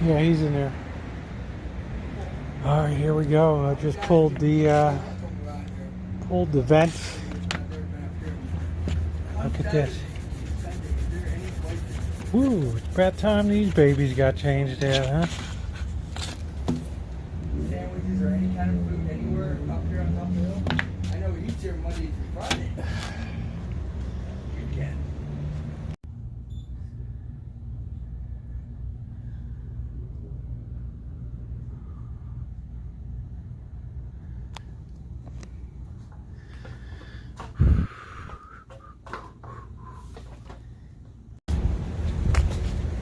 Yeah, he's in there. All right, here we go. I just pulled the vent. Look at this. Woo! It's about time these babies got changed out, huh? Sandwiches or any kind of food anywhere up here on top of the hill? I know we eat here Monday through Friday. You can.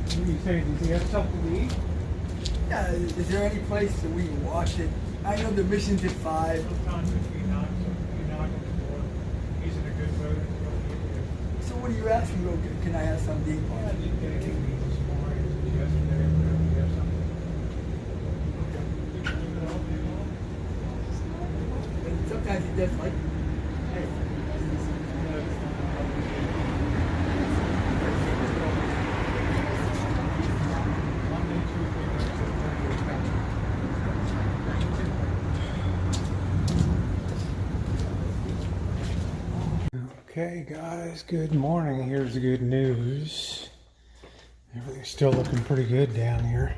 What do you say? Does he have something to eat? Yeah, is there any place that we can wash it? I know the mission's at 5. Sometimes if you knock on the door, he's in a good mood. So what are you asking? Go, can I have some deep? I didn't get anything to eat this morning. Yesterday, whatever. You have something. And sometimes he does like, hey. Okay, guys, good morning. Here's the good news. Everything's still looking pretty good down here.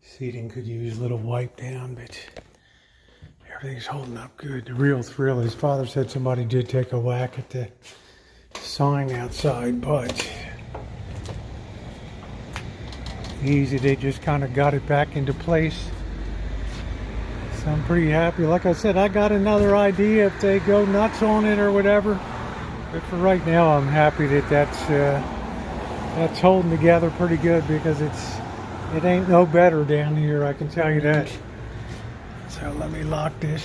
Seating could use a little wipe down, but everything's holding up good. The real thrill, his father said somebody did take a whack at the sign outside, but easy, they just kind of got it back into place. So I'm pretty happy. Like I said, I got another idea if they go nuts on it or whatever. But for right now, I'm happy that that's holding together pretty good, because it ain't no better down here, I can tell you that. So let me lock this.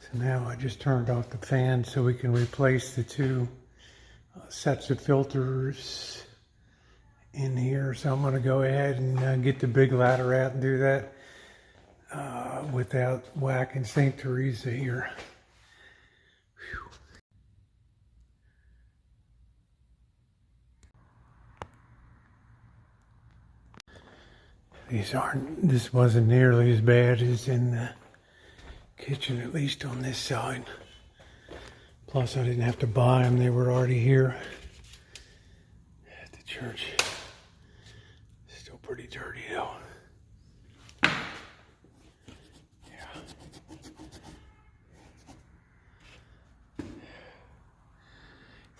So now I just turned off the fan so we can replace the two sets of filters in here. So I'm going to go ahead and get the big ladder out and do that without whacking St. Teresa here. This wasn't nearly as bad as in the kitchen, at least on this side. Plus, I didn't have to buy them. They were already here at the church. Still pretty dirty, though. Yeah.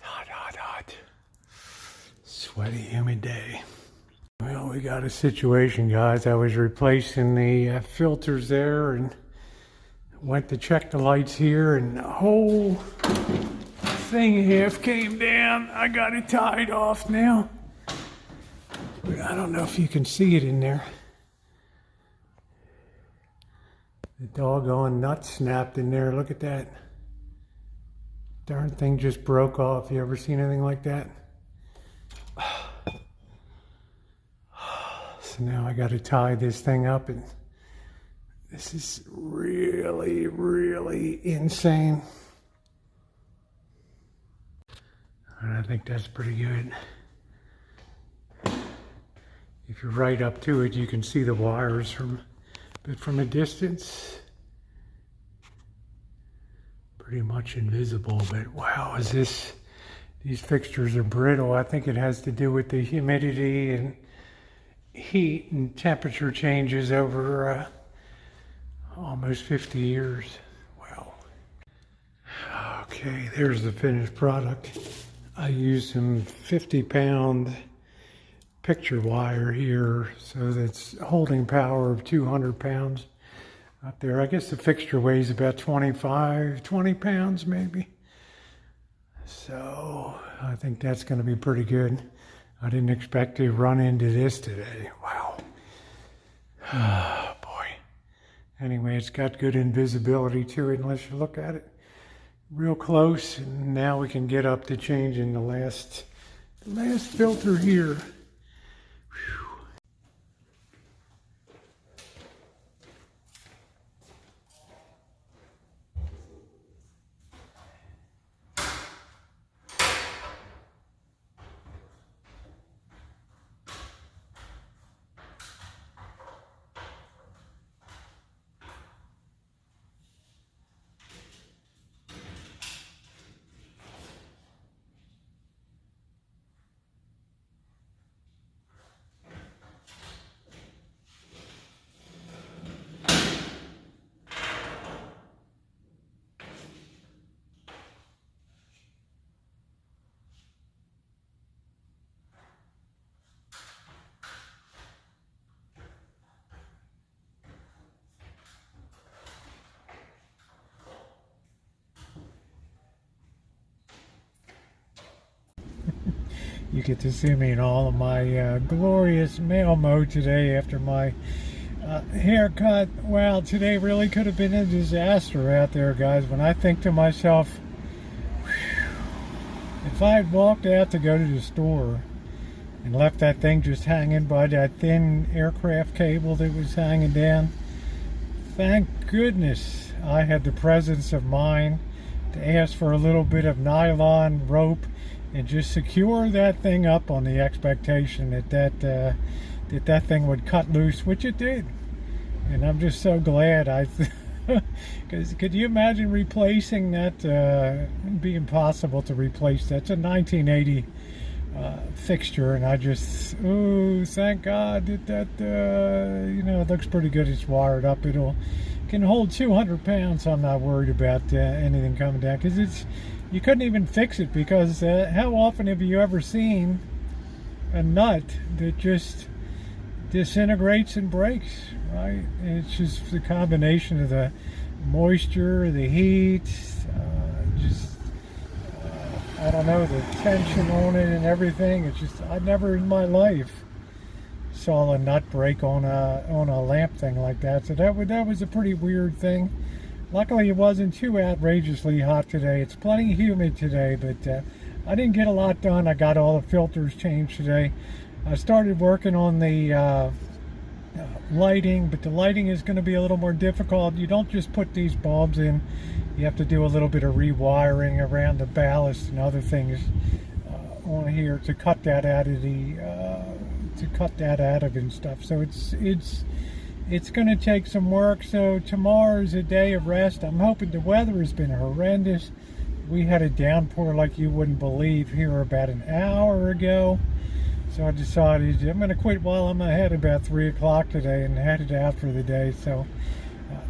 Hot. Sweaty, humid day. Well, we got a situation, guys. I was replacing the filters there and went to check the lights here, and the whole thing half came down. I got it tied off now. But I don't know if you can see it in there. The doggone nut snapped in there. Look at that. Darn thing just broke off. You ever seen anything like that? So now I got to tie this thing up, and this is really, really insane. And I think that's pretty good. If you're right up to it, you can see the wires but from a distance, pretty much invisible. But wow, these fixtures are brittle. I think it has to do with the humidity and heat and temperature changes over almost 50 years. Wow. Okay, there's the finished product. I used some 50-pound picture wire here, so that's holding power of 200 pounds up there. I guess the fixture weighs about 20 pounds maybe. So I think that's going to be pretty good. I didn't expect to run into this today. Wow. Oh, boy. Anyway, it's got good invisibility to it unless you look at it real close. And now we can get up to changing the last filter here. Whew. you get to see me in all of my glorious male mode today after my haircut. Well, today really could have been a disaster out there, guys. When I think to myself, if I had walked out to go to the store and left that thing just hanging by that thin aircraft cable that was hanging down, thank goodness I had the presence of mind to ask for a little bit of nylon rope and just secure that thing up on the expectation that that thing would cut loose, which it did. And I'm just so glad because could you imagine replacing that? It'd be impossible to replace. That's a 1980 fixture, and I just, oh, thank God that you know, it looks pretty good. It's wired up. Can hold 200 pounds. So I'm not worried about anything coming down, because you couldn't even fix it, because how often have you ever seen a nut that just disintegrates and breaks, right? It's just the combination of the moisture, the heat, I don't know, the tension on it and everything. It's just, I never in my life saw a nut break on a lamp thing like that. So that was a pretty weird thing. Luckily it wasn't too outrageously hot today. It's plenty humid today, but I didn't get a lot done. I got all the filters changed today. I started working on the lighting, but the lighting is going to be a little more difficult. You don't just put these bulbs in. You have to do a little bit of rewiring around the ballast and other things on here to cut that out of and stuff. So it's going to take some work. So tomorrow's a day of rest. I'm hoping. The weather has been horrendous. We had a downpour like you wouldn't believe here about an hour ago. So I decided I'm going to quit while I'm ahead about 3 o'clock today and headed out for the day. So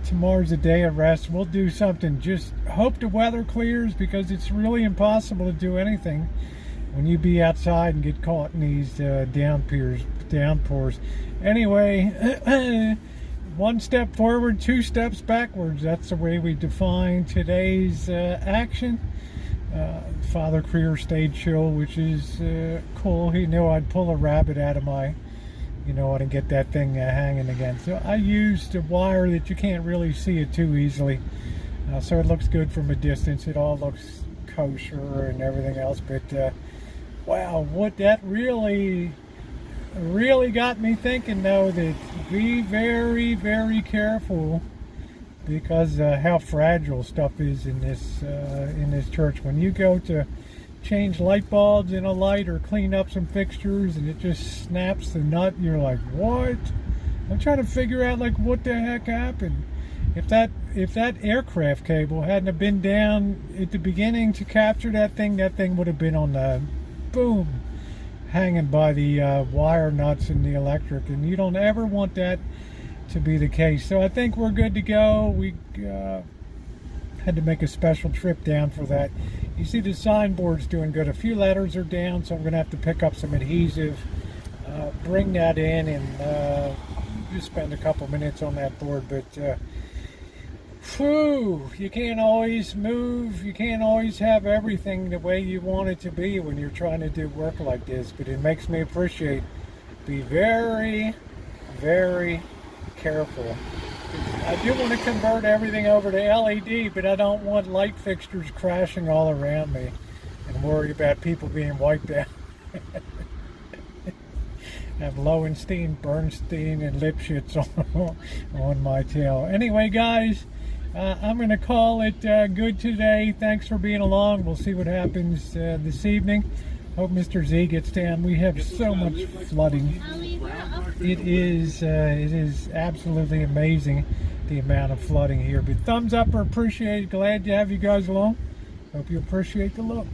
tomorrow's a day of rest. We'll do something. Just hope the weather clears, because it's really impossible to do anything when you be outside and get caught in these downpours. Anyway, one step forward, 2 steps backwards. That's the way we define today's action. Father Creer stayed chill, which is cool. He knew I'd pull a rabbit out of my, and get that thing hanging again. So I used a wire that you can't really see it too easily. So it looks good from a distance. It all looks kosher and everything else. But wow, what that really got me thinking, though, that be very, very careful, because how fragile stuff is in this church. When you go to change light bulbs in a light or clean up some fixtures and it just snaps the nut, you're like, what? I'm trying to figure out, like, what the heck happened. If that aircraft cable hadn't have been down at the beginning to capture that thing would have been on the boom, hanging by the wire nuts and the electric, and you don't ever want that to be the case. So I think we're good to go. We had to make a special trip down for that. You see the signboard's doing good. A few letters are down, so I'm going to have to pick up some adhesive, bring that in, and just spend a couple minutes on that board. But you can't always move. You can't always have everything the way you want it to be when you're trying to do work like this. But it makes me appreciate, be very, very careful. I do want to convert everything over to LED, but I don't want light fixtures crashing all around me and worry about people being wiped out. I have Lowenstein, Bernstein, and Lipschitz on my tail. Anyway, guys, I'm going to call it good today. Thanks for being along. We'll see what happens this evening. Hope Mr. Z gets down. We have so much flooding. It is absolutely amazing, the amount of flooding here. But thumbs up are appreciated. Glad to have you guys along. Hope you appreciate the look.